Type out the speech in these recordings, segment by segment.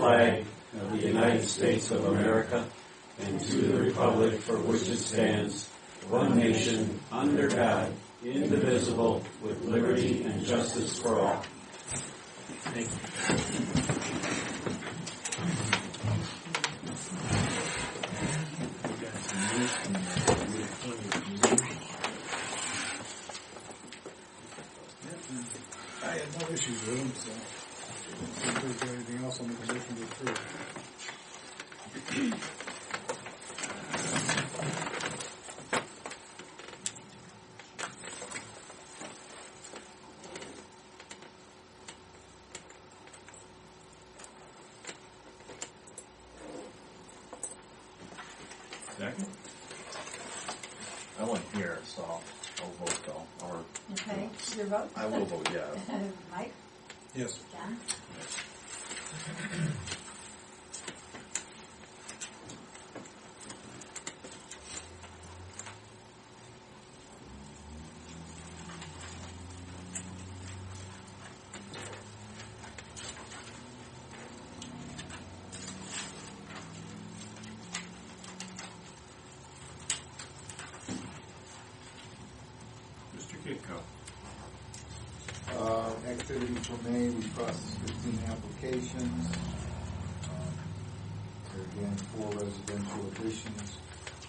flag of the United States of America and to the republic for which it stands, one nation, under God, indivisible, with liberty and justice for all. Thank you. I had no issues with them, so if there's anything else on the motion to approve. Second? I wasn't here, so I'll vote though. Or Okay, your vote? I will vote yes. Mike? Yes. John? Mr. Kitco. Activity for May, we processed 15 applications. There again, 4 residential additions,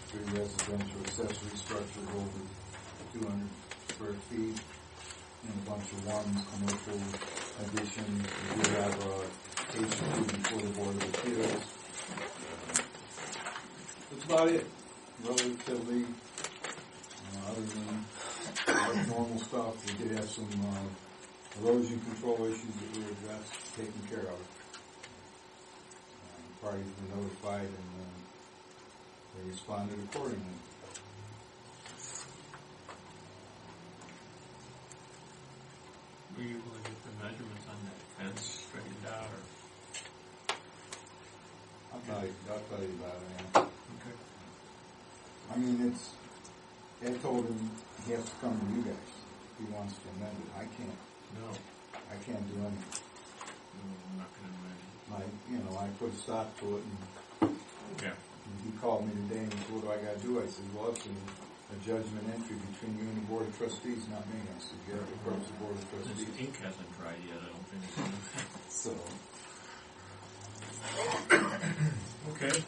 3 residential accessory structures over 200 square feet, and a bunch of ones, commercial additions. We do have a case approved before the Board of Appeals. That's about it, relatively. Other than normal stuff, we did have some erosion control issues that we addressed, taken care of. Parties were notified and they responded accordingly. Were you able to get the measurements on that fence straightened out, or? I'll tell you about it. Man. Okay. I mean, I told him he has to come to you guys if he wants to amend it. I can't. No. I can't do anything. No, I'm not going to imagine. I put a stop to it, and Okay. he called me today and he said, "What do I got to do?" I said, "Well, it's a judgment entry between you and the Board of Trustees, not me." I said, "You have to approach the Board of Since Trustees." the ink hasn't dried yet, I don't think it's So, okay.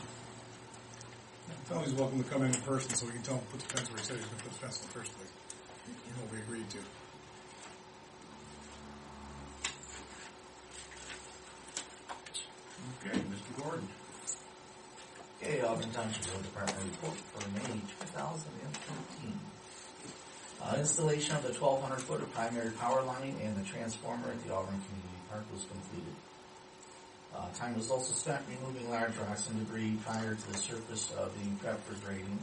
Tony's welcome to come in person so we can tell him to put the fence where he said he was going to put the fence in the first place. You know what we agreed to. Okay, Mr. Gordon. Okay, Auburn Township Road Department report for May 2013. Installation of the 1,200-foot of primary power line and the transformer at the Auburn Community Park was completed. Time was also spent removing large rocks and debris prior to the surface being prepped for grading.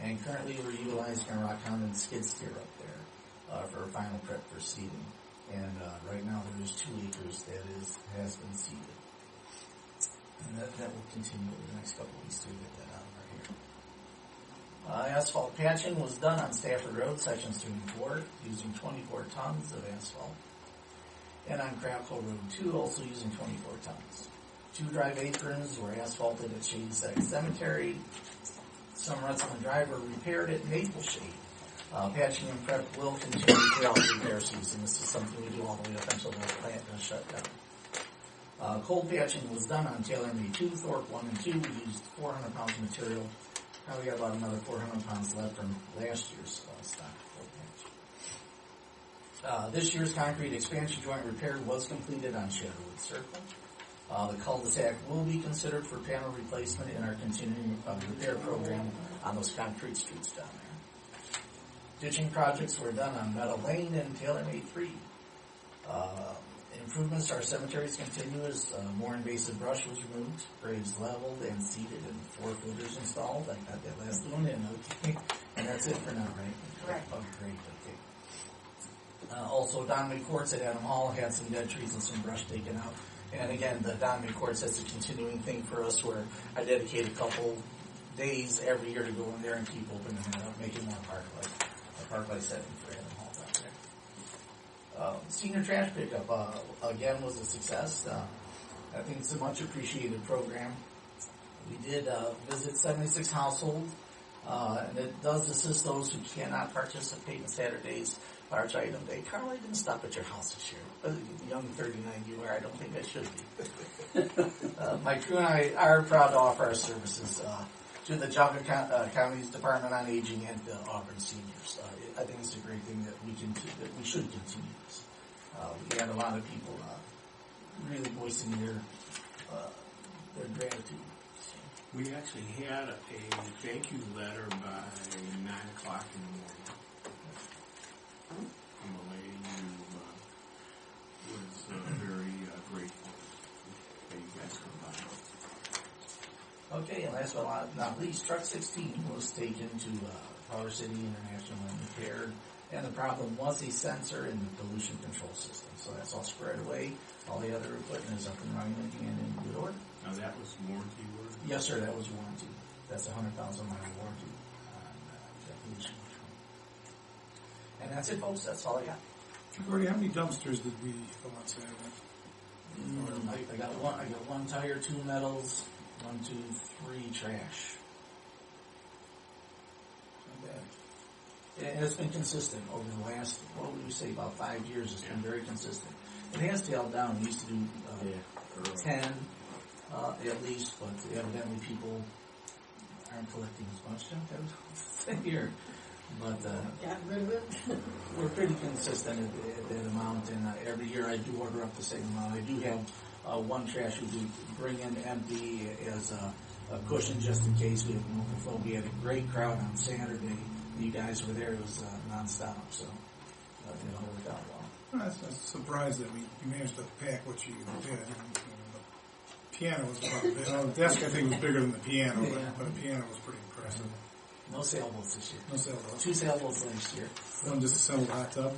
And currently we're utilizing a rock hound and skid steer up there for a final prep for seeding. And right now there is 2 acres that has been seeded. And that will continue over the next couple of weeks to get that out right here. Asphalt patching was done on Stafford Road, sections 3 and 4, using 24 tons of asphalt. And on Crackle Road 2, also using 24 tons. 2 drive aprons were asphalted at Shady Side Cemetery. Some ruts on the drive were repaired at Maple Shade. Patching and prep will continue throughout the repair season. This is something we do all the way up until the plant is shut down. Cold patching was done on Taylor May 2, Thorpe 1 and 2. We used 400 pounds of material. Probably got about another 400 pounds left from last year's stock cold patch. This year's concrete expansion joint repair was completed on Shadowwood Circle. The cul-de-sac will be considered for panel replacement in our continuing repair program on those concrete streets down there. Ditching projects were done on Meadow Lane and Taylor May 3. Improvements to our cemeteries continue as more invasive brush was removed, graves leveled and seeded, and 4 filters installed. I got that last one in, okay. And that's it for now, right? Correct. Oh, great, okay. Also, Donley Courts at Adam Hall had some dead trees and some brush taken out. And again, the Donley Courts, that's a continuing thing for us where I dedicate a couple days every year to go in there and keep opening it up, making more a park-like setting for Adam Hall down there. Senior trash pickup, again, was a success. I think it's a much appreciated program. We did visit 76 households, and it does assist those who cannot participate in Saturday's large item day. Carl, I didn't stop at your house this year. Young 39 you are, I don't think I should be. My crew and I are proud to offer our services to the Geauga County's Department on Aging and the Auburn seniors. I think it's a great thing that we should continue this. We had a lot of people really voicing their gratitude. We actually had a thank you letter by 9 o'clock in the morning from a lady who was very grateful that you guys come by. Okay, and last but not least, Truck 16 was taken to Power City International and repaired, and the problem was a sensor in the pollution control system. So that's all squared away. All the other equipment is up and running again in good order. Now that was warranty work? Yes, sir, that was warranty. That's a 100,000 mile warranty on that pollution control. And that's it, folks. That's all I got. Gordy, how many dumpsters did we fill on Saturday? I got one tire, 2 metals, 1, 2, 3 trash. Not bad. And it's been consistent over the last, what would you say, about 5 years. It's been very consistent. It has tailed down. We used to do 10 at least, but evidently people aren't collecting as much junk as here. But Got rid of it. we're pretty consistent at that amount, and every year I do order up the same amount. I do have one trash we do bring in empty as a cushion just in case we have an overflow. We had a great crowd on Saturday. You guys were there. It was nonstop, so it all worked out well. I was surprised that you managed to pack what you did. The piano was about big. The desk, I think, was bigger than the piano, but the piano was pretty impressive. No sailboats this year. No sailboats. 2 sailboats last year. One just assembled hot tub.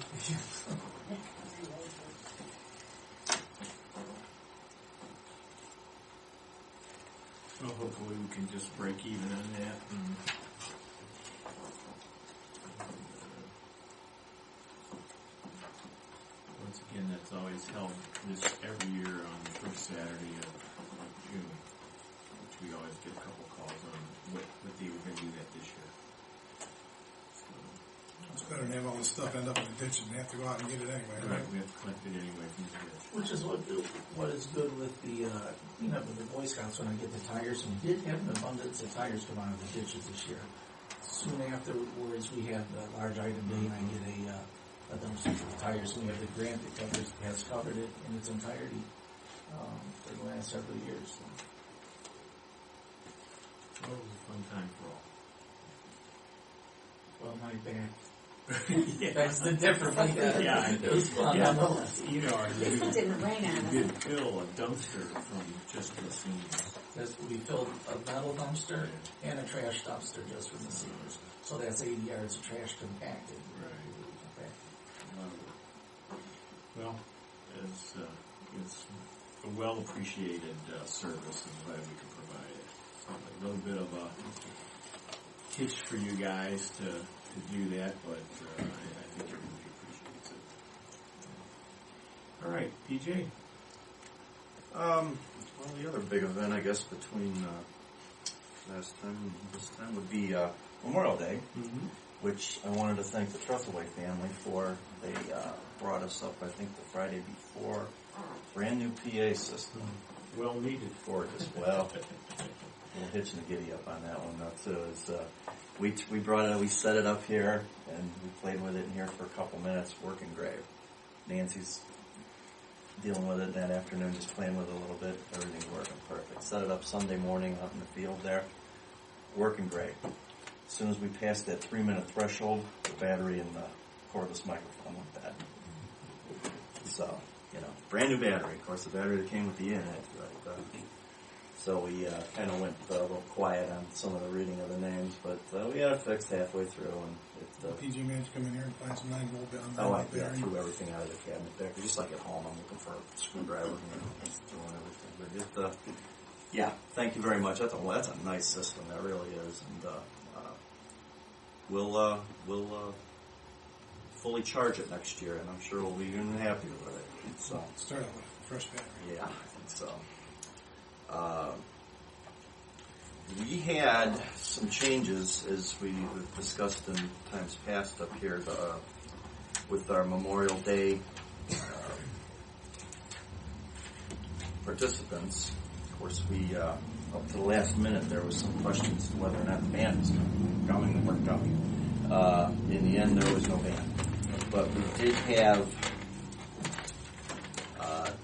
Well, hopefully we can just break even on that. Once again, that's always held this every year on the first Saturday of June, which we always get a couple calls on what they were going to do that this year. It's better than have all this stuff end up in the ditch and they have to go out and get it anyway. Right, we have to collect it anyway from the ditch. Which is what is good with the with the Boy Scouts when I get the tires. We did have an abundance of tires come out of the ditches this year. Soon afterwards, we have the large item day, and I get a dumpster for the tires. We have the grant that has covered it in its entirety for the last several years. So. Well, it was a fun time for all. Well, my back. That's the difference. Yeah, it was fun nonetheless. You know, At least it didn't rain on we us. did fill a dumpster from just the seniors. We filled a metal dumpster and a trash dumpster just for the seniors. So that's 80 yards of trash compacted. Right. Well, it's a well appreciated service, and glad we can provide it. So a little bit of a hitch for you guys to do that, but I think everybody appreciates it. All right, PJ. Well, the other big event, I guess, between last time and this time would be Memorial Day, which I wanted to thank the Trethewey family for. They brought us up, I think, the Friday before, brand new PA system. Well needed for it as well. A little hitch in the giddy up on that one, though, too. We brought it, we set it up here, and we played with it in here for a couple minutes, working great. Nancy's dealing with it that afternoon, just playing with it a little bit. Everything's working perfect. Set it up Sunday morning out in the field there, working great. As soon as we passed that 3-minute threshold, the battery in the cordless microphone went bad. So, brand new battery. Of course, the battery that came with the unit, right? So we kind of went a little quiet on some of the reading of the names, but we had it fixed halfway through. And PG managed to come in here and find some 9-volt I threw everything out of the cabinet back. Just like at home, I'm looking for a screwdriver and throwing everything. But thank you very much. That's a nice system. That really is. And we'll fully charge it next year, and I'm sure we'll be even happier with it. So start out with a fresh battery. Yeah, I think so. We had some changes, as we discussed in times past up here, with our Memorial Day participants. Of course, we up to the last minute there was some questions as to whether or not the band was coming or weren't coming. In the end, there was no band, but we did have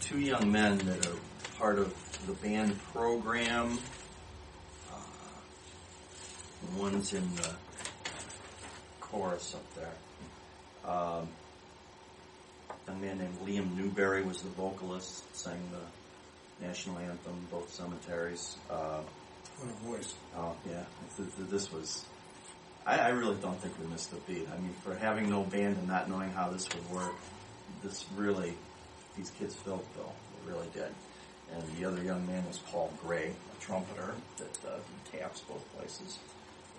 2 young men that are part of the band program. One's in the chorus up there. A man named Liam Newberry was the vocalist, sang the national anthem, both cemeteries. What a voice. Oh, yeah. This was... I really don't think we missed a beat. I mean, for having no band and not knowing how this would work, this really... These kids filled the bill. They really did. And the other young man was Paul Gray, a trumpeter that taps both places.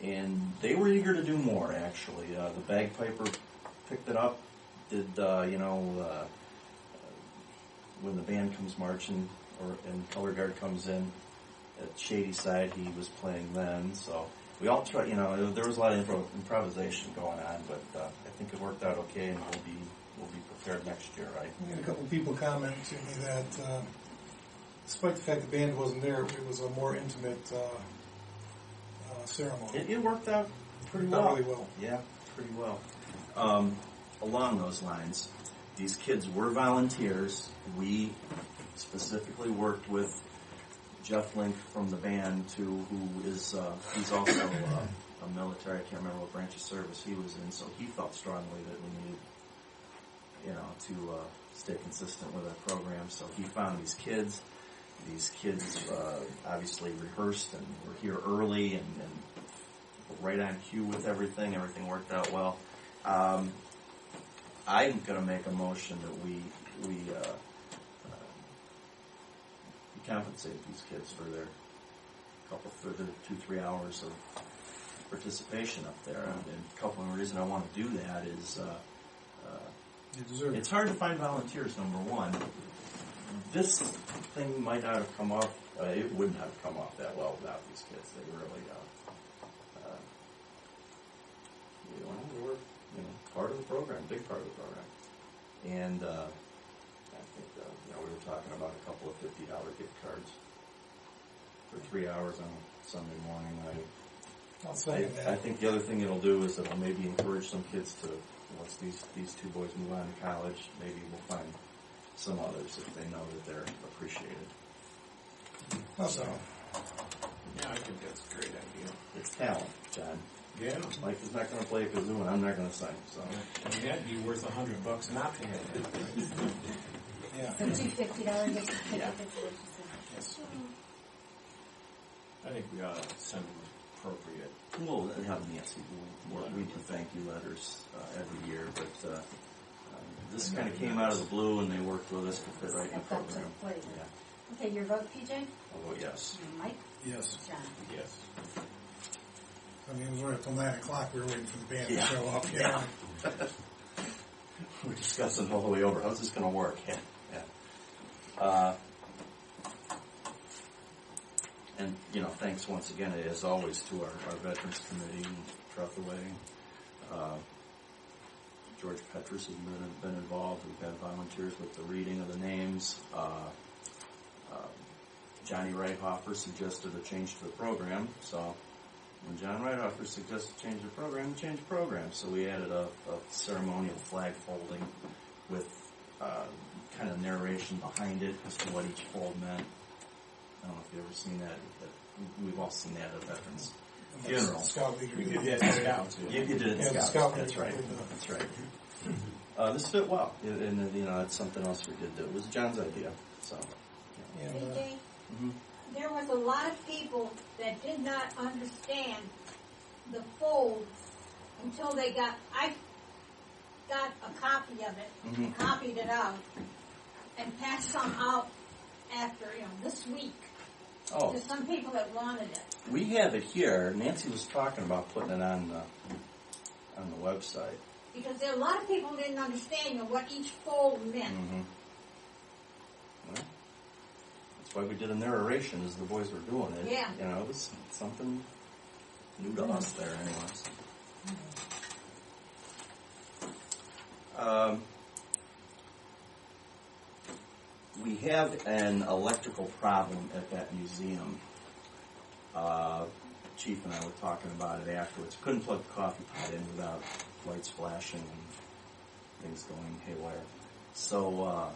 And they were eager to do more, actually. The bagpiper picked it up, did, when the band comes marching, and color guard comes in, at Shady Side, he was playing then. So we all tried, there was a lot of improvisation going on, but I think it worked out okay, and we'll be prepared next year, right? We had a couple of people comment to me that, despite the fact the band wasn't there, it was a more intimate ceremony. It worked out pretty well. Really well. Yeah, pretty well. Along those lines, these kids were volunteers. We specifically worked with Jeff Link from the band, who is he's also a military. I can't remember what branch of service he was in. So he felt strongly that we needed, to stay consistent with our program. So he found these kids. These kids obviously rehearsed and were here early and right on cue with everything. Everything worked out well. I'm going to make a motion that we compensate these kids for their 2-3 hours of participation up there. And a couple of the reasons I want to do that is it's hard to find volunteers, number one. This thing might not have come off, it wouldn't have come off that well without these kids. They really, they were, part of the program, big part of the program. And I think, we were talking about a couple of $50 gift cards for 3 hours on a Sunday morning. I'll say that. I think the other thing it'll do is it'll maybe encourage some kids to, once these 2 boys move on to college, maybe we'll find some others if they know that they're appreciated. Also, Yeah, I think that's a great idea. It's talent, John. Yeah. Mike is not going to play a kazoo, and I'm not going to sing. So I mean, that'd be worth $100 not to have that. yeah. So $250 gets to pick Yeah. up its Yes. I think we ought to send them appropriate. we'll have Nancy. We do thank you letters every year, but this kind of came out of the blue, and they worked with us to fit right in the program. Yeah. Okay, your vote, PJ? I'll vote yes. Mike? Yes. John? Yes. I mean, it was right till 9 o'clock. We were waiting for the band Yeah. to show up. Yeah. We're discussing all the way over. How's this going to work? Yeah. And, thanks once again, as always, to our Veterans Committee, Truthaway. George Petrus has been involved. We've had volunteers with the reading of the names. Johnny Reithofer suggested a change to the program. So when John Reithofer suggested change the program, we changed the program. So we added a ceremonial flag folding with kind of narration behind it as to what each fold meant. I don't know if you've ever seen that, but we've all seen that at veterans funeral. Scout leader. We did that in Scouts. You did it in Yeah, the Scouts. Scout That's leader. right. That's right. This fit well, and it's something else we did. It was John's idea. So. And, PJ? Mm-hmm. There was a lot of people that did not understand the fold until I got a copy of it, copied it out, and passed some out after, this week Oh, to some people that wanted it. we have it here. Nancy was talking about putting it on the website. Because there are a lot of people who didn't understand what each fold meant. Mm-hmm. Well, that's That's why we did a narration as the boys were doing it. Yeah. You know, it was something new to us there anyways. We have an electrical problem at that museum. Chief and I were talking about it afterwards. Couldn't plug the coffee pot in without lights flashing and things going haywire. So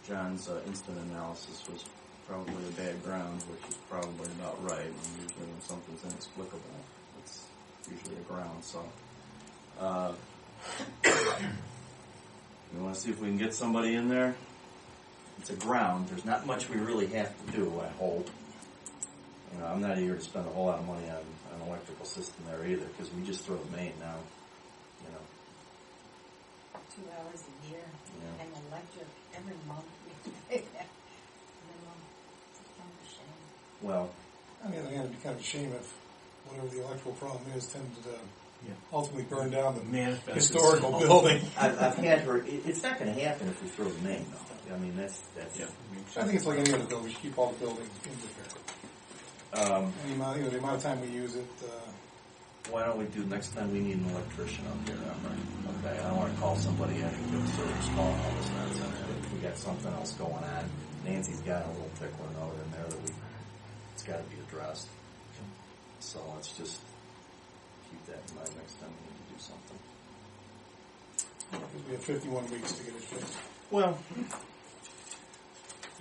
John's instant analysis was probably a bad ground, which is probably about right. And usually when something's inexplicable, it's usually a ground. So we want to see if we can get somebody in there. It's a ground. There's not much we really have to do, I hope. You know, I'm not here to spend a whole lot of money on an electrical system there either, because we just throw the main now. You know. 2 hours a year, Yeah. and electric every month. We pay that every month. It's kind of a shame. Well, On the other hand, it'd be kind of a shame if whatever the electrical problem is tended to Yeah. ultimately burn down the Manifest historical itself. building. I've had her. It's not going to happen if we throw the main, though. I mean, that's. Yeah. I think it's like any other building. We should keep all the buildings in repair. Any amount, the amount of time we use it. Why don't we do next time we need an electrician up here? Okay, I don't want to call somebody in and give a service call and all this nonsense. But if we got something else going on, Nancy's got a little tickler note in there that it's got to be addressed. So let's just keep that in mind next time we need to do something. We have 51 weeks to get it fixed. Well,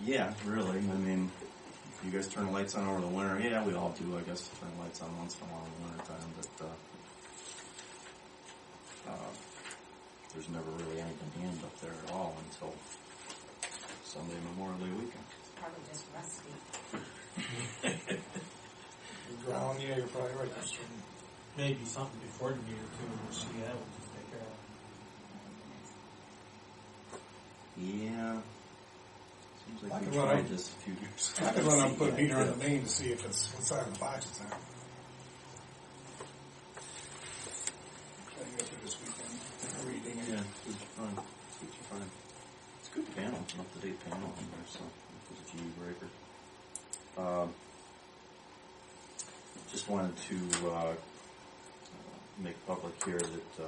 yeah, really. I mean, if you guys turn the lights on over the winter, yeah, we all do, I guess, turn the lights on once in a while in the winter time, but there's never really any demand up there at all until Sunday Memorial Day weekend. It's probably just rusty. Ground, yeah, you're probably right. That's true. Maybe something before the meter too, we'll see that, we'll just take care of it. Yeah. Seems like I we could run tried up- this a few years ago. I could run up and put a meter on the main to see if it's what side of the box it's on. Try to go through this weekend, reading it. Yeah, it's fun. It's fun. It's a good panel. It's an up-to-date panel in there, so it's a GE breaker. Just wanted to make public here that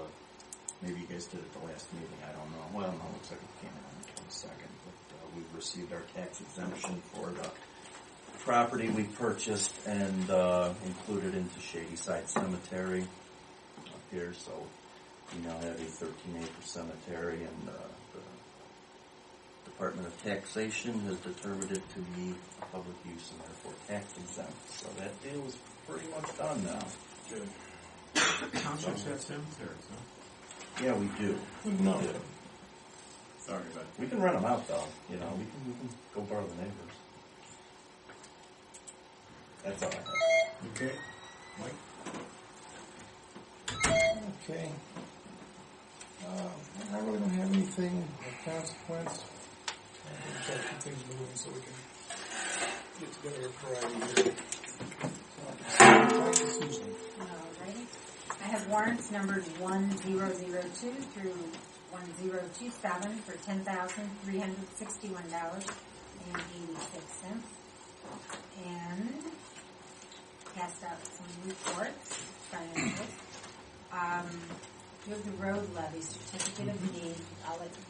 maybe you guys did it the last meeting. I don't know. Well, no, it looks like it came in on the 22nd. But we've received our tax exemption for the property we purchased and included into Shady Side Cemetery up here. So we now have a 13-acre cemetery, and the Department of Taxation has determined it to be public use and therefore tax exempt. So that deal is pretty much done now. Good. Townships have cemeteries, huh? Yeah, we do. No. We do. Sorry about We can rent them out, though. You know, we can go borrow the neighbors. That's all I have. Okay. Mike? Okay. I really don't have anything of consequence. I'm try to keep things moving so we can get together a variety here. So, Susan. Alrighty. I have warrants numbered 1002 through 1027 for $10,361.86. And passed out some reports, financials. You have the road levy certificate of need.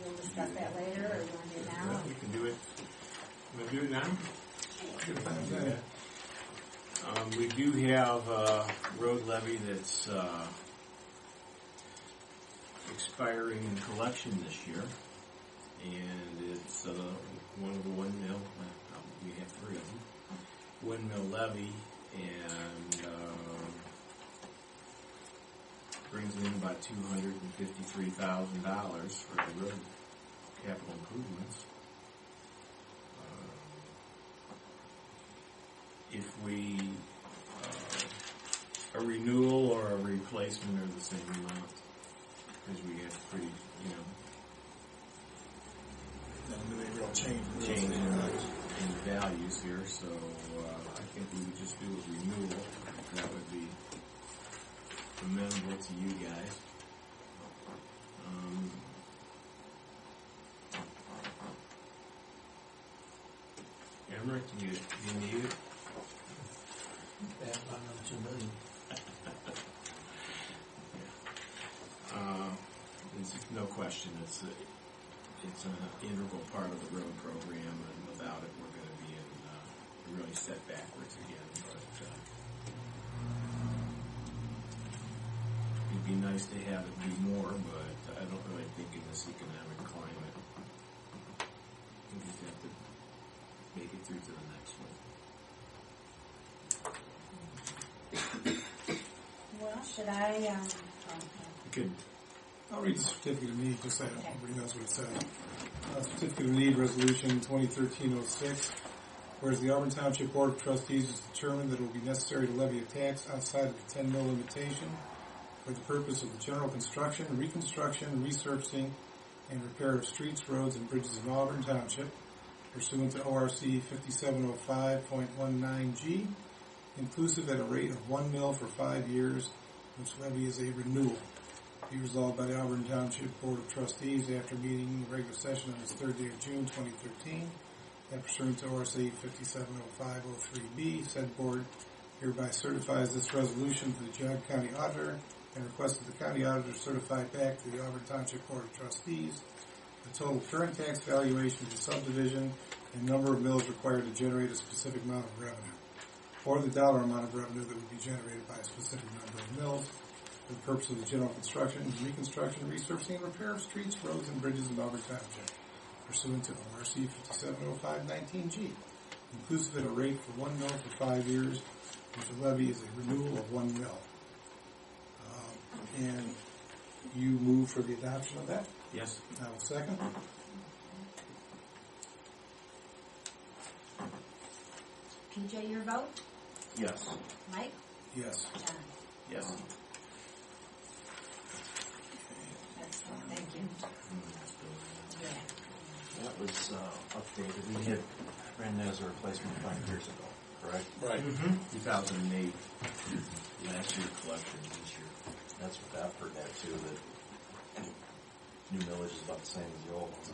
You'll discuss that later, or you want to do it now? We can do it. You want to do it now? We do have a road levy that's expiring in collection this year, and it's one of the windmill. We have three of them. Windmill levy, and brings in about $253,000 for the road capital improvements. If we a renewal or a replacement are the same amount, because we have pretty, No real change. change in values here, so I think we would just do a renewal. That would be amenable to you guys. Emmerich, you need it? Bad about another 2 million. There's no question it's an integral part of the road program, and without it, we're going to be really set backwards again. But it'd be nice to have it be more, but I don't really think in this economic climate, we just have to make it through to the next one. Well, should I, We could. I'll read the certificate of need just so everybody knows what it says. Certificate of need resolution 2013-06. Whereas the Auburn Township Board of Trustees has determined that it will be necessary to levy a tax outside of the 10 mil limitation for the purpose of the general construction, reconstruction, resurfacing, and repair of streets, roads, and bridges in Auburn Township, pursuant to ORC 5705.19G, inclusive at a rate of 1 mil for 5 years, which levy is a renewal. Be resolved by the Auburn Township Board of Trustees after meeting in regular session on its 3rd day of June 2013, that pursuant to ORC 5705.03B, said board hereby certifies this resolution to the Geauga County Auditor and requests that the County Auditor certify back to the Auburn Township Board of Trustees the total current tax valuation of the subdivision and number of mills required to generate a specific amount of revenue, or the dollar amount of revenue that would be generated by a specific number of mills for the purpose of the general construction, reconstruction, resurfacing, and repair of streets, roads, and bridges in Auburn Township, pursuant to ORC 5705.19G, inclusive at a rate for 1 mil for 5 years, which the levy is a renewal of 1 mil. And you move for the adoption of that? Yes. I will second. PJ, your vote? Yes. Mike? Yes. John? Yes. Excellent, thank you. Yeah. That was updated. We had ran that as a replacement 5 years ago, correct? Right. 2008. Last year collection, this year. That's what I've heard that too, that new millage is about the same as the old ones.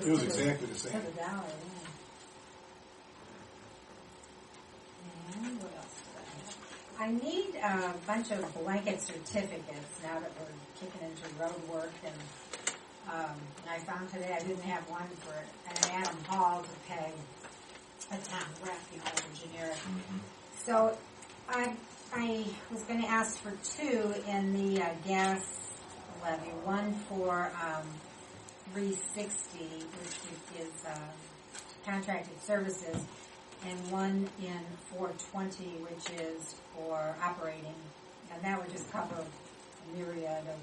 It was exactly the same. To the dollar, yeah. And what else do I have? I need a bunch of blanket certificates now that we're kicking into road work, and I found today I didn't have one for an Adam Hall to pay a town rep, the generic. Mm-hmm. So I was going to ask for 2 in the gas levy, one for 360, which is contracted services, and one in 420, which is for operating, and that would just cover a myriad of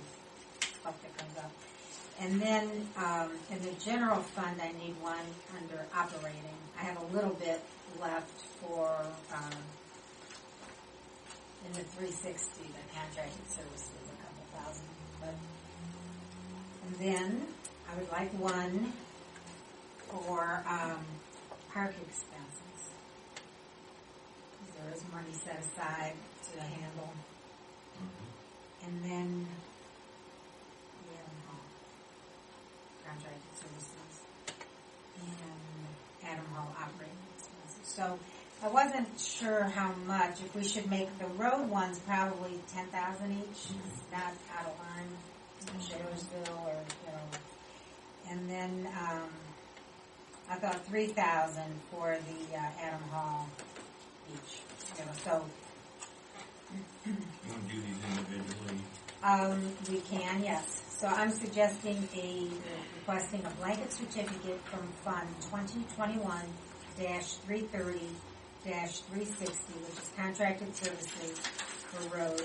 stuff that comes up. And then in the general fund, I need one under operating. I have a little bit left for in the 360, the contracted services, a couple thousand. And then I would like one for park expenses. There is money set aside to handle. And then contracted services and Adam Hall operating expenses. So I wasn't sure how much. If we should make the road ones probably 10,000 each, it's not out of line, Shayersville or and then I thought 3,000 for the Adam Hall each. So You want to do these individually? we can, yes. So I'm suggesting requesting a blanket certificate from Fund 2021-330-360, which is contracted services for road,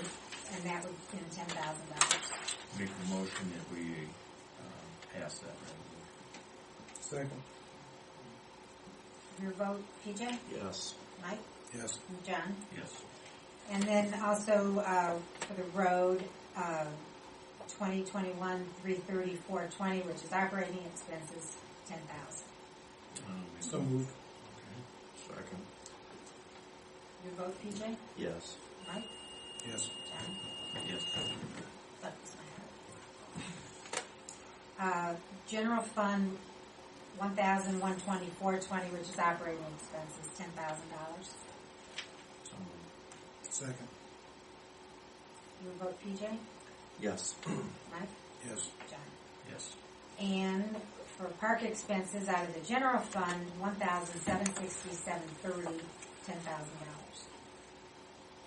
and that would in $10,000. Make the motion that we pass that resolution. Second. Your vote, PJ? Yes. Mike? Yes. And John? Yes. And then also for the road, 2021-330-420, which is operating expenses, $10,000. So moved. Okay. Second. Your vote, PJ? Yes. Mike? Yes. John? Yes. That was my heart. General fund $1,124.20, which is operating expenses, $10,000. Second. You vote PJ? Yes. Mike? Yes. John? Yes. And for park expenses out of the general fund, $1,767.30, $10,000.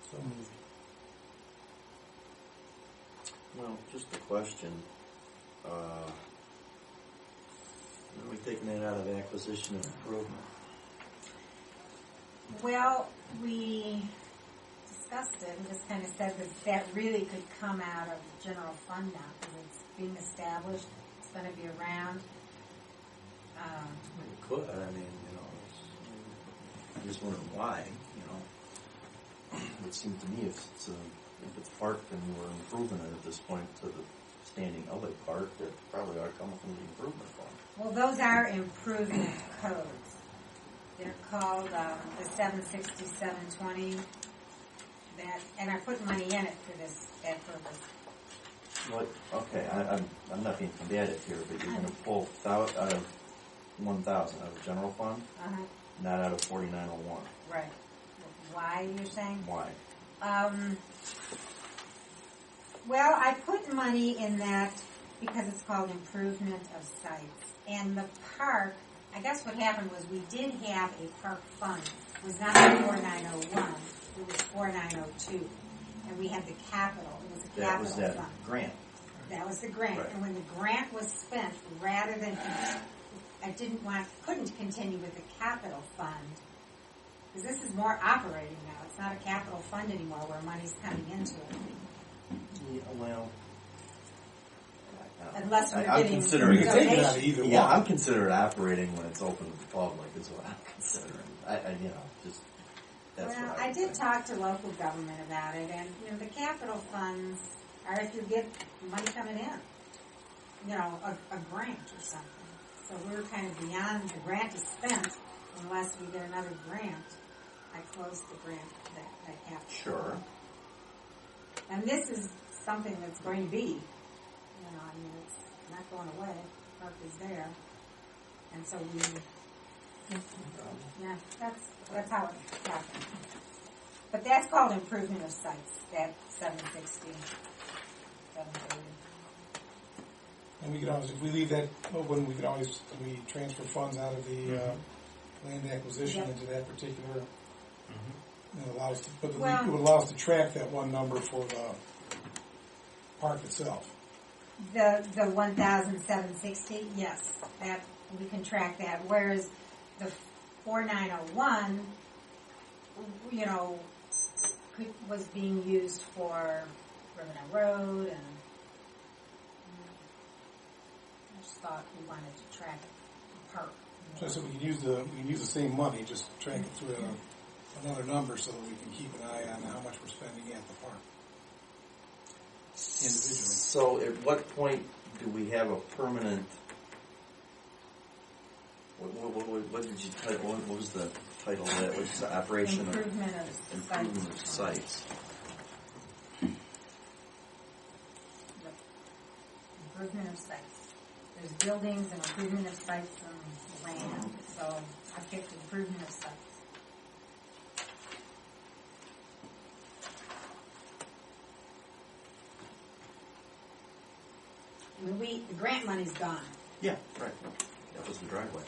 So moved. Well, just a question. Are we taking that out of acquisition and improvement? Well, we discussed it and just kind of said that that really could come out of the general fund now because it's being established. It's going to be around. It could. I mean, I'm just wondering why. It would seem to me if it's parked and we're improving it at this point to the standing of a park, that probably ought to come from the improvement fund. Well, those are improvement codes. They're called the 76720. And I put money in it for that purpose. What? Okay, I'm not being combative here, but you're going to pull out of 1,000 out of the general fund, not out of 4901. Right. Why, you're saying? Why? Well, I put money in that because it's called improvement of sites. And the park, I guess what happened was we did have a park fund. It was not 4901, it was 4902. And we had the capital. It was a capital That was that fund. grant. That was the grant. Right. And when the grant was spent, rather than, couldn't continue with the capital fund, because this is more operating now. It's not a capital fund anymore where money's coming into it. Yeah, well, Unless we're I'm getting considering You can take it out of donations. either Yeah, one. I'm considering operating when it's open to the public is what I'm considering. That's Well, what I would did think. talk to local government about it, and the capital funds are if you get money coming in, a grant or something. So we're kind of beyond the grant is spent unless we get another grant. I closed the grant that capital. Sure. And this is something that's going to be, it's not going away. The park is there, and so that's how it happened. But that's called improvement of sites. That 760, 730. And we could always, if we leave that open, we transfer funds out of the land acquisition into that particular. It allows, it would allow us to track that one number for the park itself. The 1,760, yes, that we can track that. Whereas the 4901, was being used for Riverdale Road, and I just thought we wanted to track the park. So we can use the same money, just track it through another number so that we can keep an eye on how much we're spending at the park individually. So at what point do we have a permanent, what did you title, what was the title of that? What was the operation Improvement of sites? Improvement of sites. There's buildings and improvement of sites and land. So I picked improvement of sites. The grant money's gone. Yeah, right. That was the driveway.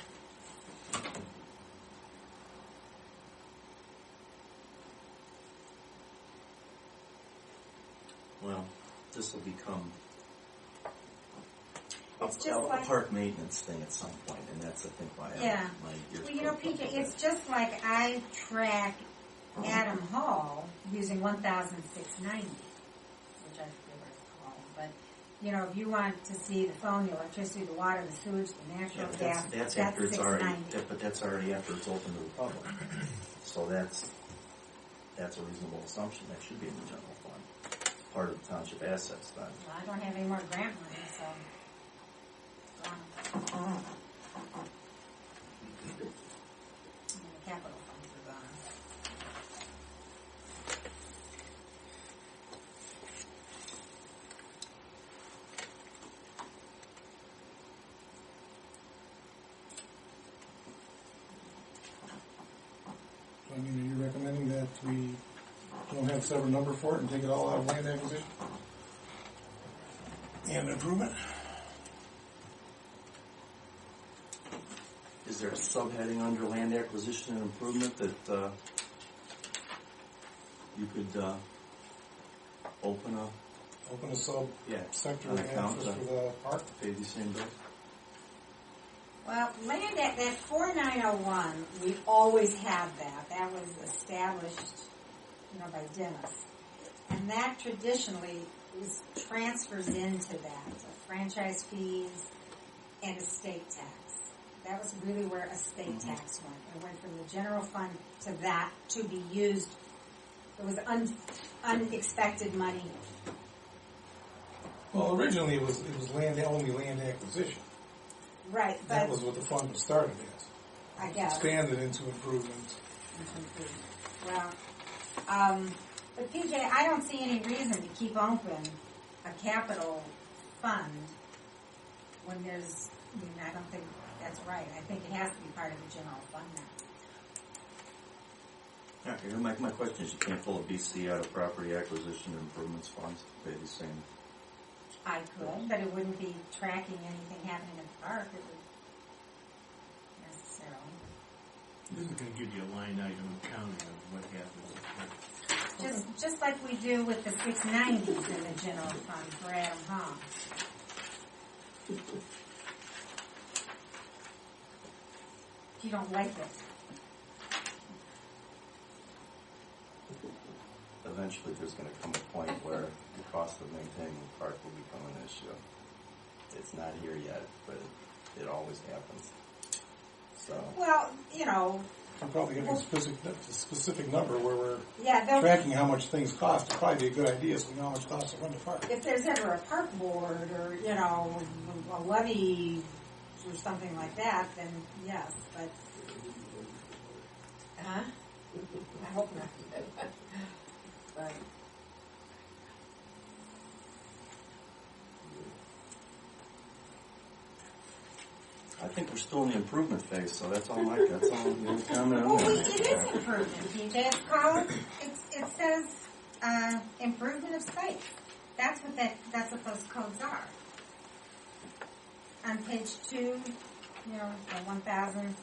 Well, this will become a park maintenance thing at some point, and that's, I think, why my ears Well, PJ, it's just like I track Adam Hall using 1,690, which I forget what it's called, but if you want to see the phone, the electricity, the water, the sewage, the natural gas, that's after it's already, 690. but that's already after it's open to the public. So that's a reasonable assumption. That should be in the general fund. It's part of the township assets then. Well, I don't have any more grant money, so. And the capital funds are gone. I mean, are you recommending that we don't have a separate number for it and take it all out of land acquisition? And improvement? Is there a subheading under land acquisition and improvement that you could open a Open a sub sector an of account interest for the park? pay these same bills? Well, land at that 4901, we always had that. That was established, by Dennis. And that traditionally is transfers into that. So franchise fees and estate tax. That was really where estate tax went. It went from the general fund to that to be used. It was unexpected money. Well, originally it was only land acquisition. Right, but That was what the fund was started as. I guess. Expanded into improvements. Well, but PJ, I don't see any reason to keep open a capital fund when there's, I don't think that's right. I think it has to be part of the general fund now. Okay, my question is, you can't pull a BC out of property acquisition and improvements funds to pay the same. I could, but it wouldn't be tracking anything happening at the park. It would necessarily. This is going to give you a line item accounting of what happens. Just like we do with the 690s in the general fund for Adam Hall. If you don't like it. Eventually there's going to come a point where the cost of maintaining the park will become an issue. It's not here yet, but it always happens. So. Well, We're probably getting a specific number where we're yeah, tracking how much things cost. It'd probably be a good idea so we know how much it costs to run the park. if there's ever a park board or, a levy or something like that, then yes, but... Huh? I hope not. But... I think we're still in the improvement phase, so that's all comment on Well, that. it is improvement, PJ. It's called, it says, improvement of site. That's what those codes are. On page 2, the 1,000.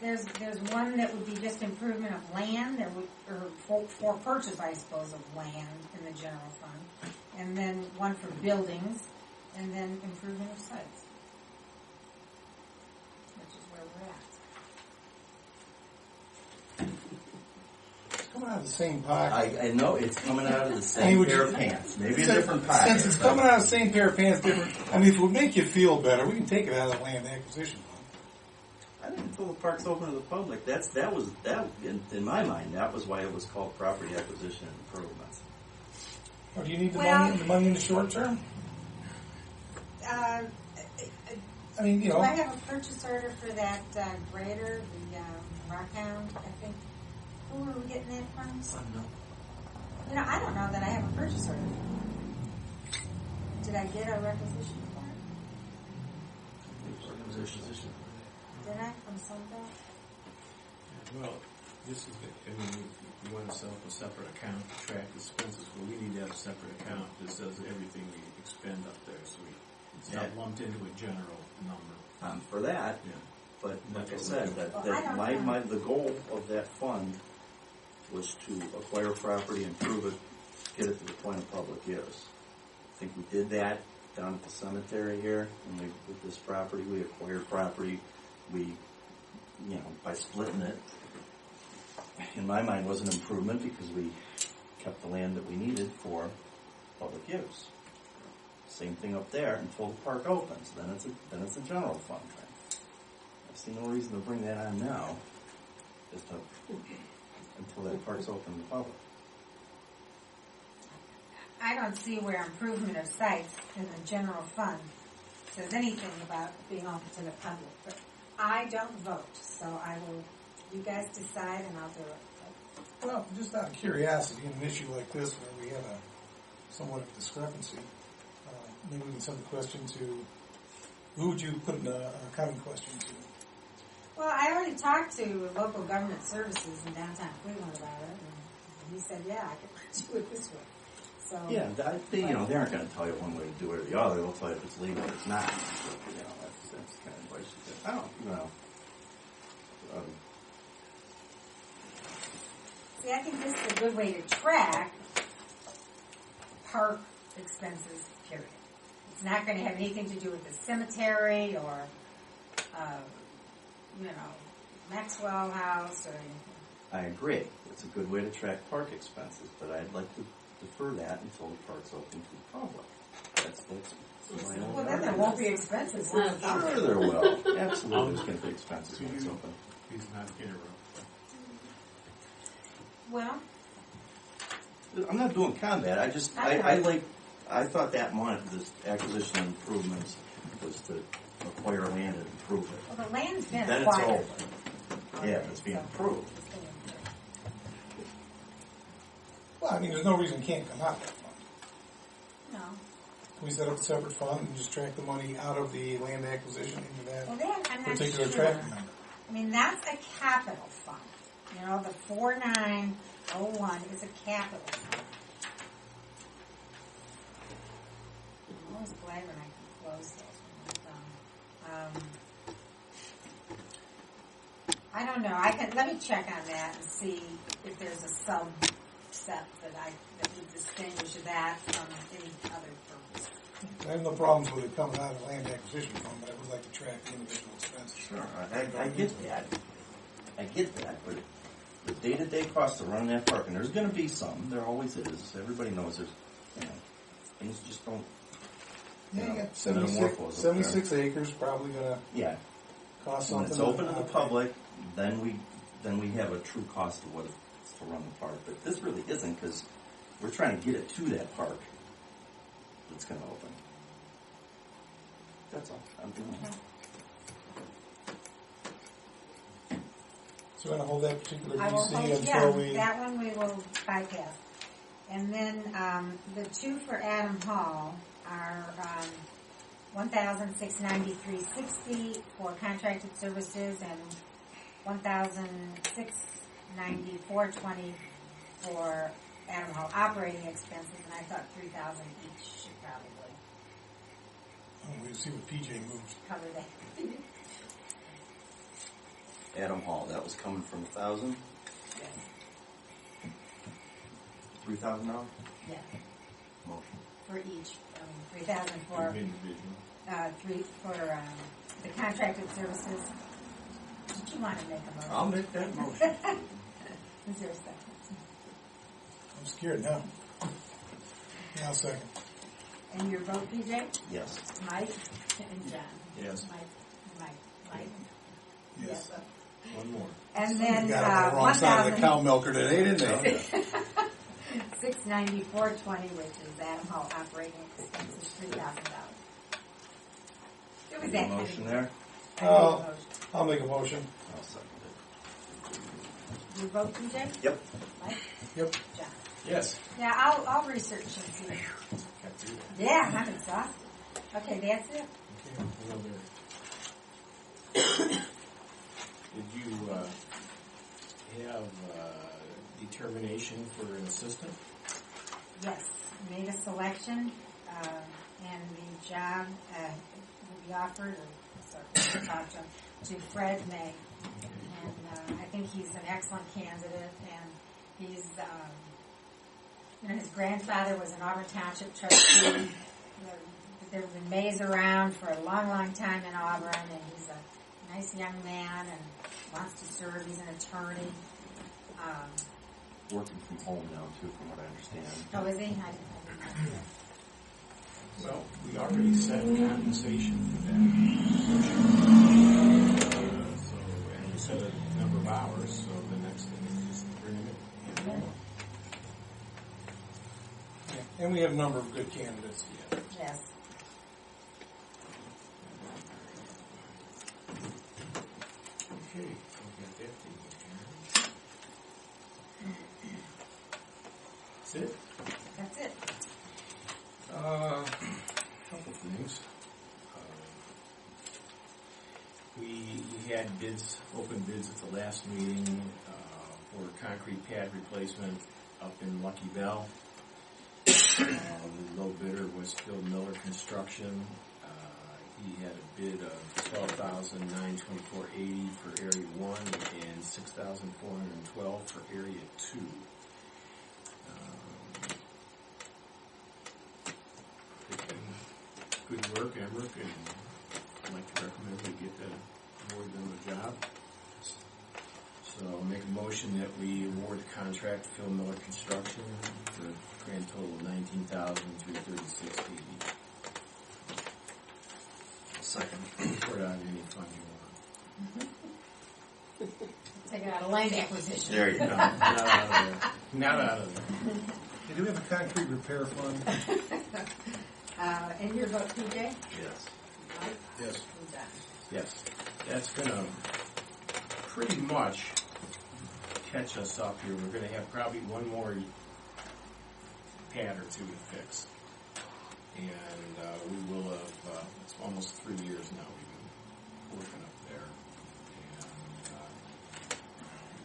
There's one that would be just improvement of land, or for purchase, I suppose, of land in the general fund. And then one for buildings, and then improvement of sites. Which is where we're at. It's coming out of the same pocket. I know it's coming out of the same pair of pants. Maybe a different pocket. Since it's coming out of the same pair of pants, different. I mean, if it would make you feel better, we can take it out of the land acquisition fund. I didn't until the park's open to the public. That was in my mind. That was why it was called property acquisition and improvements. Or do you need the money in the short term? I mean, do I have a purchase order for that grader, the Rockhound, I think? Who are we getting that from? I don't know that I have a purchase order. Did I get a requisition for it? Did I? From Sunbelt? Well, this is you want to set up a separate account to track expenses. Well, we need to have a separate account that says everything we expend up there, so it's not lumped into a general number. For that, but like I said, the goal of that fund was to acquire property, improve it, get it to the point of public use. I think we did that down at the cemetery here, and with this property, we acquired property. We, by splitting it, in my mind, was an improvement because we kept the land that we needed for public use. Same thing up there until the park opens. Then it's a general fund thing. I see no reason to bring that on now, until that park's open to the public. I don't see where improvement of sites in the general fund says anything about being open to the public. But I don't vote, so I will. You guys decide, and I'll do it. Well, just out of curiosity, in an issue like this where we have a somewhat of a discrepancy, maybe we can send the question to, who would you put an accounting question to? Well, I already talked to local government services in downtown Cleveland about it, and he said, yeah, I could do it this way. So Yeah, they aren't going to tell you one way to do it or the other. They'll tell you if it's legal or it's not. That's kind of advice you get. I don't. See, I think this is a good way to track park expenses, period. It's not going to have anything to do with the cemetery or, Maxwell House or anything. I agree. It's a good way to track park expenses, but I'd like to defer that until the park's open to the public. That's my own Well, then there won't be expenses. Sure there will. Absolutely, there's going to be expenses when it's open. He's not interrupted. Well, I'm not doing combat. I thought that month, this acquisition and improvements was to acquire land and improve it. well, the land's been Then it's acquired. over. Yeah, it's being improved. Well, I mean, there's no reason it can't come out of that fund. No. Can we set up a separate fund and just track the money out of the land acquisition into that Well, that, I'm not particular sure. tracking number? I mean, that's a capital fund. You know, the 4901 is a capital fund. I'm always glad when I can close those when I'm done. I don't know. Let me check on that and see if there's a subset that would distinguish that from any other purpose. I have no problems with it coming out of the land acquisition fund, but I would like to track the individual expenses. Sure, I get that. I get that, but the day-to-day costs of running that park, and there's going to be some. There always is. Everybody knows there's, things just don't. Yeah, you got metamorphose 76 acres, probably going to Yeah. cost When something. it's open to the public, then we have a true cost of what it's to run the park. But this really isn't, because we're trying to get it to that park that's going to open. That's all I'm doing. So we're going to hold that particular I will DC hold, until we... that one we will bypass. And then the two for Adam Hall are $1,693.60 for contracted services and $1,694.20 for Adam Hall operating expenses. And I thought $3,000 each should probably We'll see what PJ moves. cover that. Adam Hall, that was coming from 1,000? Yes. $3,000? Yeah, Motion. for each. 3,000 for Individual. three for the contracted services. Did you want to make a motion? I'll make that motion. Is there a second? I'm scared now. Yeah, I'll second. And your vote, PJ? Yes. Mike and John. Yes. Mike. Yes. One more. And then You got on the wrong side of the cow milker today, didn't they? $694.20, which is Adam Hall operating expenses, $3,000. It was Any that motion heavy. there? I made a motion. I'll make a motion. I'll second it. You vote, PJ? Yep. Mike? Yep. John. Yes. Yeah, I'll research and see. Got through that. Yeah, I'm exhausted. Okay, that's it. Okay, hello there. Did you have determination for an assistant? Yes, made a selection, and the job will be offered, or talk to Fred May. And I think he's an excellent candidate, and he's, his grandfather was an Auburn Township trustee. There have been Mays around for a long, long time in Auburn, and he's a nice young man and wants to serve. He's an attorney. Working from home now, too, from what I understand. Oh, is he? I didn't know that. Well, we already set compensation for that. And we set a number of hours, so the next thing is just bringing it in. Yeah. And we have a number of good candidates. Yes. Okay, we'll get that taken care of. That's it? That's it. A couple things. We we had bids, open bids at the last meeting for concrete pad replacement up in Lucky Bell. The low bidder was Phil Miller Construction. He had a bid of $12,924.80 for Area 1 and $6,412 for Area 2. Good work, Emmerich, and I'd like to recommend we get the award them a job. So I'll make a motion that we award the contract to Phil Miller Construction for a grand total of $19,336.80. Second. Put it on any fund you want. Take it out of land acquisition. There you go. Not out of there. Not out of there. Hey, do we have a concrete repair fund? And your vote, PJ? Yes. Mike? Yes. Who's that? Yes. That's gonna pretty much catch us up here. We're gonna have probably one more pad or two to fix. And we will have, it's almost 3 years now we've been working up there.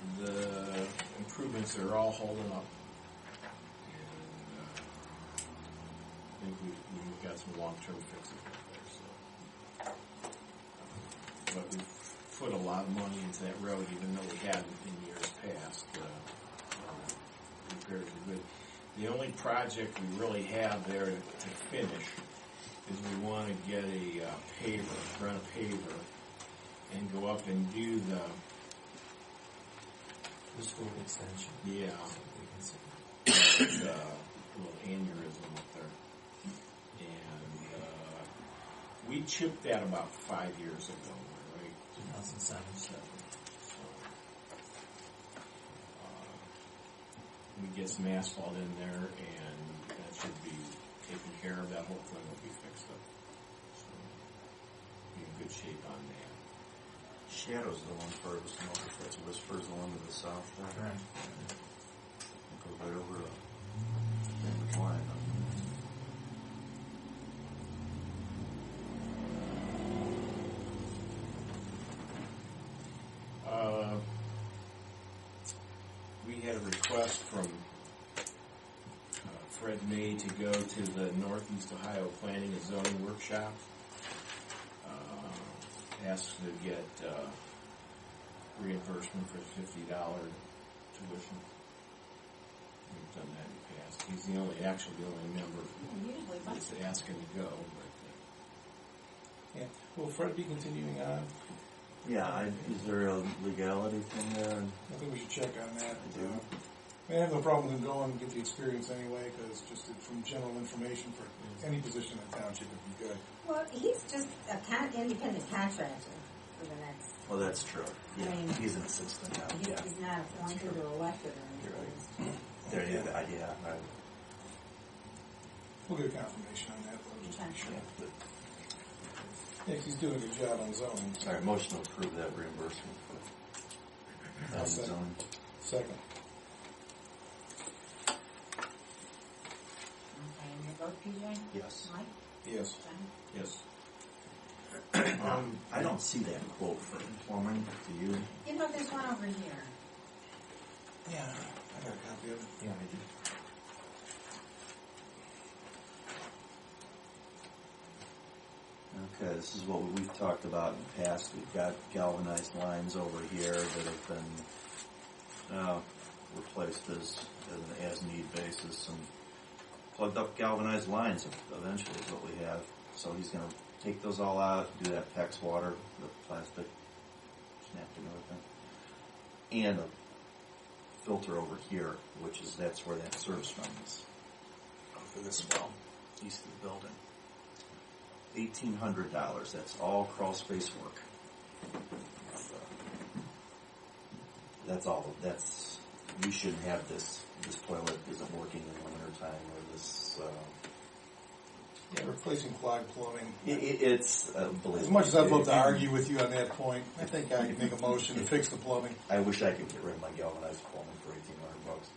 And the improvements are all holding up. And I think we've got some long-term fixes up there. So, but we've put a lot of money into that road, even though we hadn't in years past. Repairs are good. The only project we really have there to finish is we want to get a paver, run a paver, and go up and do the school extension. Yeah. The little aneurysm up there. And we chipped that about 5 years ago, right? 2007. So, we get some asphalt in there, and that should be taken care of. That whole thing will be fixed up. So, be in good shape on that. Shadow's the one furthest north. That's Whisper's the one to the south there. Right. It goes right over the line. We had a request from Fred May to go to the Northeast Ohio Planning and Zoning Workshop. Asked to get reimbursement for the $50 tuition. We've done that in the past. He's the only member that's asking to go. But, Yeah. Will Fred be continuing on? Yeah, is there a legality thing there? I think we should check on that. I do. I have no problem with him going and get the experience anyway, because just from general information for any position in the township would be good. Well, he's just a independent contractor for the next. Well, that's true. Yeah, I mean, he's an assistant now. Yeah. He's not appointed or elected or anything. You're right. There you go. Yeah, right. We'll get a confirmation on that, though, just to be sure. Yeah, but, Yeah, 'cause he's doing a good job on zoning. all right, motion to approve that reimbursement for Second. zoning. Second. Okay, and your vote, PJ? Yes. Mike? Yes. John? yes. I don't see that quote for plumbing. Do you? You know, there's one over here. Yeah, I got a copy of it. Yeah, I do. Okay, this is what we've talked about in the past. We've got galvanized lines over here that have been replaced as an as-need basis, and plugged up galvanized lines eventually is what we have. So he's going to take those all out, do that PEX water, the plastic snapped and everything, and a filter over here, that's where that service run is for this well, east of the building. $1,800. That's all crawl space work. That's all. You shouldn't have this. This toilet isn't working in the wintertime, or this. Yeah, replacing clogged plumbing. It's As much as I'd love to argue with you on that point, I think I can make a motion to fix the plumbing. I wish I could get rid of my galvanized plumbing for $1,800.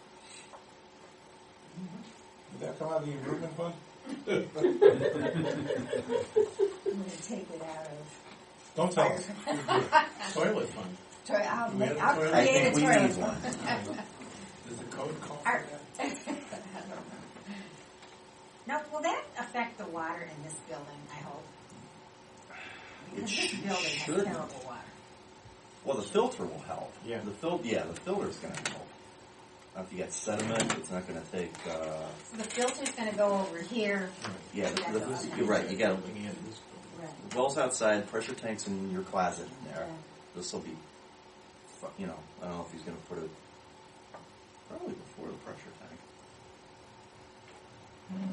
Would that come out of the improvement fund? I'm going to take it out of Don't tell us. Toilet fund. I'll Do we have a I'll toilet? I create think a we toilet. need one. Does the code call Are- for that? Now, will that affect the water in this building, I hope? It Because this building has should. terrible water. Well, the filter will help. Yeah. The filter's going to help. Now, if you got sediment, it's not going to take. So the filter's gonna go over here. Yeah, That's you're right. You got Looking at this building. Right. the wells outside, pressure tanks in your closet in there. Yeah. This will be, I don't know if he's going to put it probably before the pressure tank.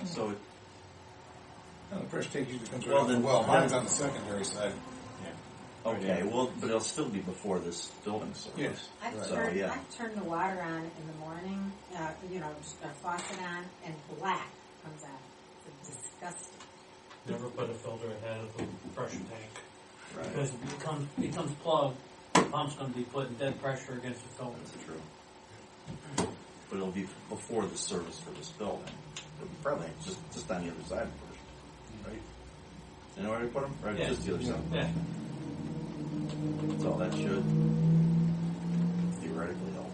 So it, No, the pressure tank usually comes right Well, off the then- well. Mine's on the secondary side. okay, well, but it'll still be before this building service. Yes. I've turned the water on in the morning, just a faucet on, and black comes out. It's disgusting. Never put a filter ahead of the pressure tank. Right. Because if it becomes plugged, the pump's going to be putting dead pressure against the filter. That's true. But it'll be before the service for this building. It'll be probably just on the other side first, right? You know where to put them? Right, Yeah. just the other side. Yeah. So that should theoretically help.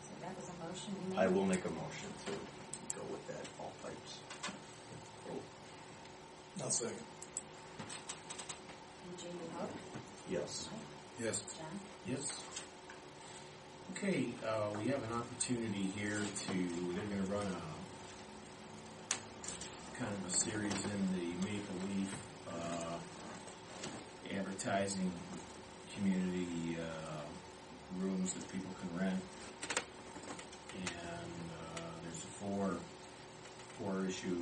So that was a motion you made? I will make a motion to go with that, all pipes. I'll second. BJ, you vote? Yes. Yes. John? Yes. Okay, we have an opportunity here they're going to run a kind of a series in the Maple Leaf advertising community rooms that people can rent. And there's a four issue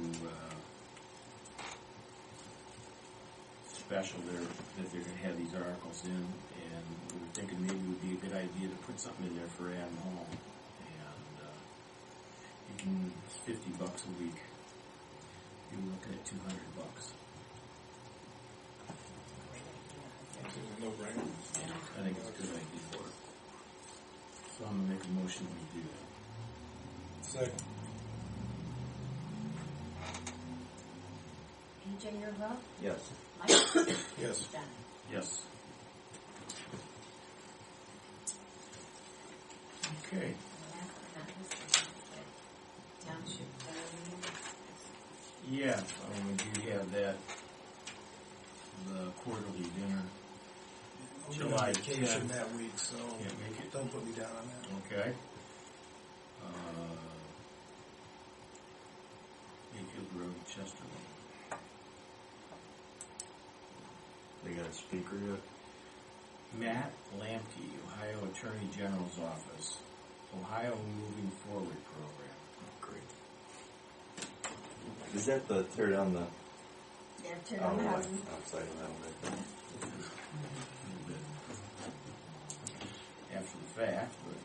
special there that they're going to have these articles in, and we were thinking maybe it would be a good idea to put something in there for Adam Hall. And it's $50 a week. You're looking at $200. It's a no-brainer. I think it's a good idea for it. So I'm gonna make a motion that we do that. Second. BJ, your vote? Yes. Mike? Yes. John? Yes. Okay. Township. Yeah, we do have that, the quarterly dinner. I'm July on vacation 10th. that week, so Can't make it. don't put me down on that. Okay. Hayfield Road, Chesterland. They got a speaker yet? Matt Lamke, Ohio Attorney General's Office, Ohio Moving Forward Program. Great. Is that the tear down the Yeah, turn on the house. outside of that one? After the fact, but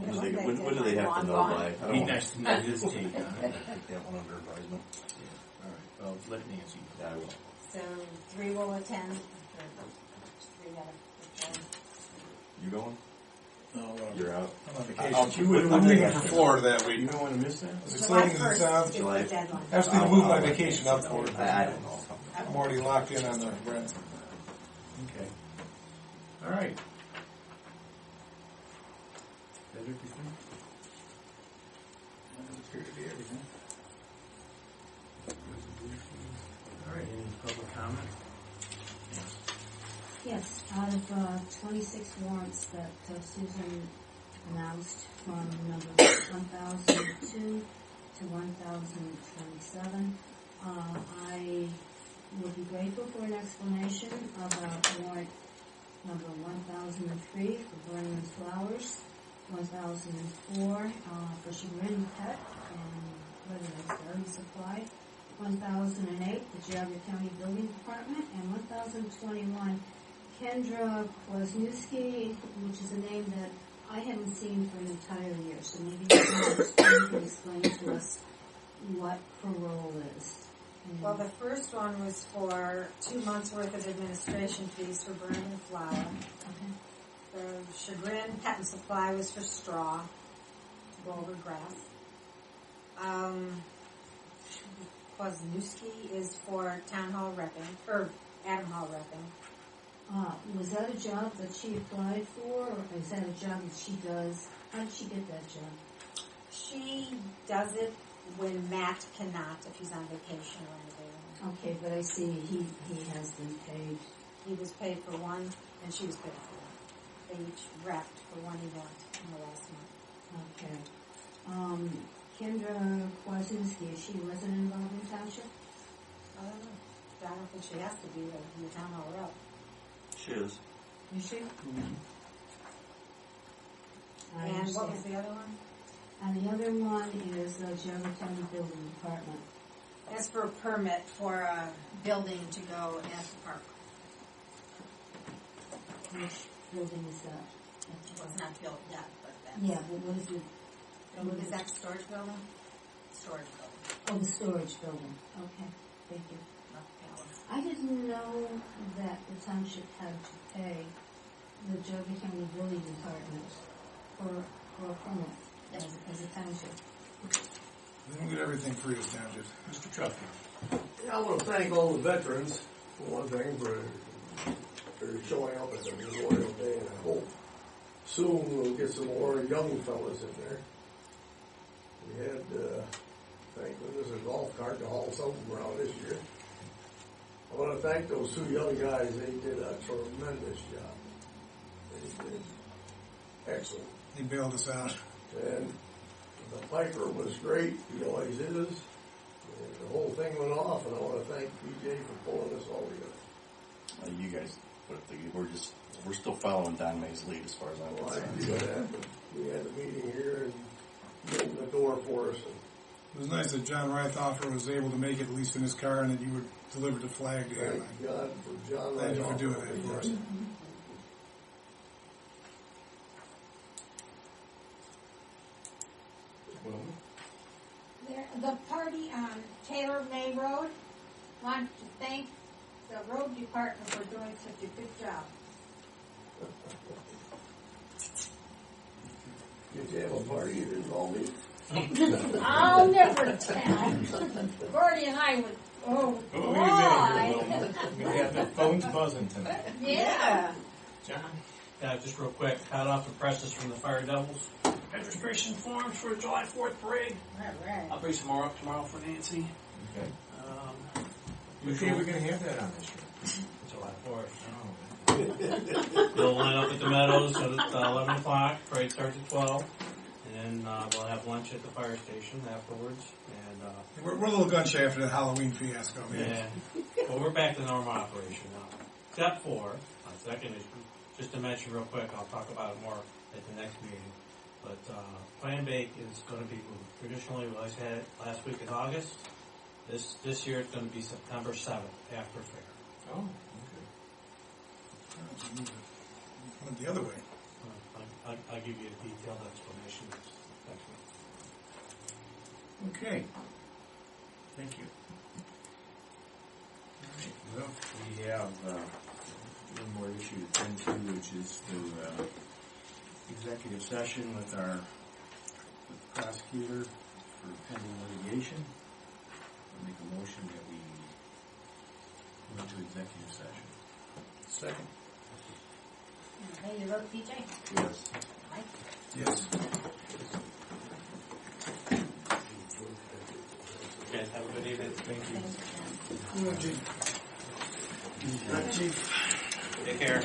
When do they have to know by? I it'd don't be want nice to know his take on it. take that one under advisement. Yeah. All right, well, let Nancy know. Yeah, I will. So 3 will attend. Or 3 out of 4. You going? No, You're out. I'm on vacation. I'll- I'm leaving for Florida that week. You don't want to miss that? As July exciting as it 1st sounds, is July- the deadline. I have to move my vacation up for it. I don't know. I'm already locked in on the rent. Okay. All right. Is that everything? That appeared to be everything. All right, any public comment? Yes, out of 26 warrants that Susan announced from number 1002 to 1027, I would be grateful for an explanation about warrant number 1003 for Burnham's Flowers, 1004 for Chagrin Pet and Residence Garden Supply, 1008 the Geauga County Building Department, and 1021 Kendra Kwasniewski, which is a name that I haven't seen for an entire year, so maybe you can explain to us what her role is. Well, the first one was for 2 months' worth of administration fees for Burning Flower. Okay. The Chagrin Pet and Supply was for straw to go over grass. Kwasniewski is for town hall repping, or Adam Hall repping. Was that a job that she applied for, or is that a job that she does? How did she get that job? She does it when Matt cannot, if he's on vacation or anything. Okay, but I see he has been paid. He was paid for one, and she was paid for one. They each repped for one event in the last month. Okay. Kendra Kwasniewski, is she a resident of Auburn Township? I don't know. I don't think she has to be the town hall rep. She is. Is she? I And what understand. was the other one? And the other one is the General County Building Department. That's for a permit for a building to go at the park. Which building is that? It was not built yet, but that's... Yeah, but what is it? Is that storage building? Storage building, Oh, the storage building. Okay, thank you. not the palace. I didn't know that the township had to pay the Geauga County Building Department for a permit as a township. We don't get everything free as township. Mr. Trustee. Yeah, I want to thank all the veterans, for one thing, for showing up at the Memorial Day, and I hope soon we'll get some more young fellas in there. We had, thank goodness, a golf cart to haul something around this year. I want to thank those two young guys. They did a tremendous job. They did excellent. He bailed us out. And the Piper was great. He always is. And the whole thing went off, and I want to thank BJ for pulling this all together. You guys put it together. We're still following Don May's lead as far as I'm Well, I concerned. knew that, but we had a meeting here, and he opened the door for us. And It was nice that John Reithoffer was able to make it, at least in his car, and that you would deliver the flag to him. thank God for John. Thank you for Reithoffer. doing that, of course. The party on Taylor May Road wants to thank the road department for doing such a good job. Did you have a party? You didn't call me? I'll never tell. Gordy and I would, oh, We have the phones buzzing tonight. yeah. John? Just real quick, hot off the presses from the Fire Devils. Registration forms for the July 4th parade. All right. I'll bring some more up tomorrow for Nancy. Okay. You think we're going to have that on this year? July 4th. Oh, They'll line up at the Meadows at 11 o'clock. Parade starts at 12. And then we'll have lunch at the fire station afterwards. And We're a little gun shy after the Halloween fiasco, man. yeah, well, we're back to normal operation now. Except for my second issue. Just to mention real quick, I'll talk about it more at the next meeting. But Plan Bake is going to be moved. Traditionally, we always had it last week in August. This year, it's going to be September 7th after fair. oh, Went the other way. I'll give you a detailed explanation next week. okay. Thank you. All right, well, we have one more issue to attend to, which is the executive session with the prosecutor for pending litigation. I'll make a motion that we go into executive session. Second. Okay, you vote, PJ? Yes. Mike? Yes. You guys have a good evening. Thank you. Chief. Take care.